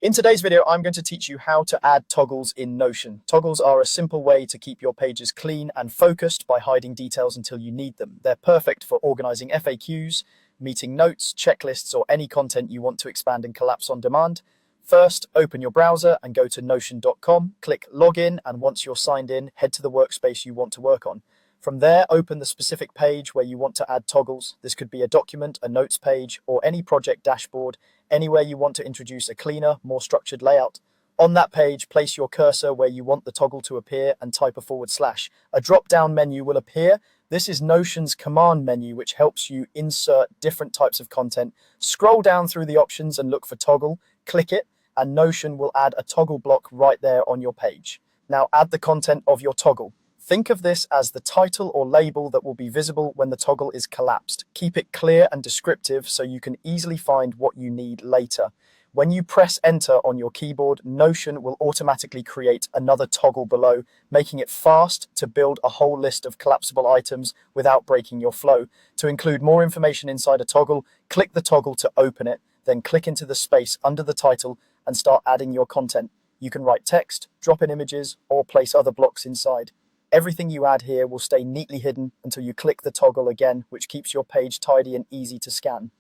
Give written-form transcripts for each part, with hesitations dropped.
In today's video, I'm going to teach you how to add toggles in Notion. Toggles are a simple way to keep your pages clean and focused by hiding details until you need them. They're perfect for organizing FAQs, meeting notes, checklists, or any content you want to expand and collapse on demand. First, open your browser and go to notion.com, click Login, and once you're signed in, head to the workspace you want to work on. From there, open the specific page where you want to add toggles. This could be a document, a notes page, or any project dashboard, anywhere you want to introduce a cleaner, more structured layout. On that page, place your cursor where you want the toggle to appear and type a /. A drop-down menu will appear. This is Notion's command menu, which helps you insert different types of content. Scroll down through the options and look for toggle, click it, and Notion will add a toggle block right there on your page. Now add the content of your toggle. Think of this as the title or label that will be visible when the toggle is collapsed. Keep it clear and descriptive so you can easily find what you need later. When you press enter on your keyboard, Notion will automatically create another toggle below, making it fast to build a whole list of collapsible items without breaking your flow. To include more information inside a toggle, click the toggle to open it, then click into the space under the title and start adding your content. You can write text, drop in images, or place other blocks inside. Everything you add here will stay neatly hidden until you click the toggle again, which keeps your page tidy and easy to scan.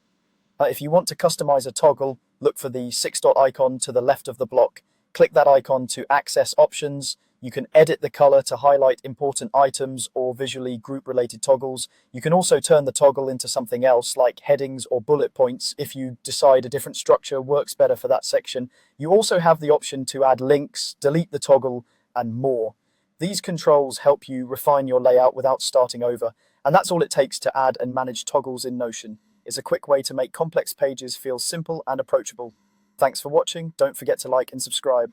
If you want to customize a toggle, look for the 6-dot icon to the left of the block. Click that icon to access options. You can edit the color to highlight important items or visually group related toggles. You can also turn the toggle into something else like headings or bullet points if you decide a different structure works better for that section. You also have the option to add links, delete the toggle, and more. These controls help you refine your layout without starting over, and that's all it takes to add and manage toggles in Notion. It's a quick way to make complex pages feel simple and approachable. Thanks for watching. Don't forget to like and subscribe.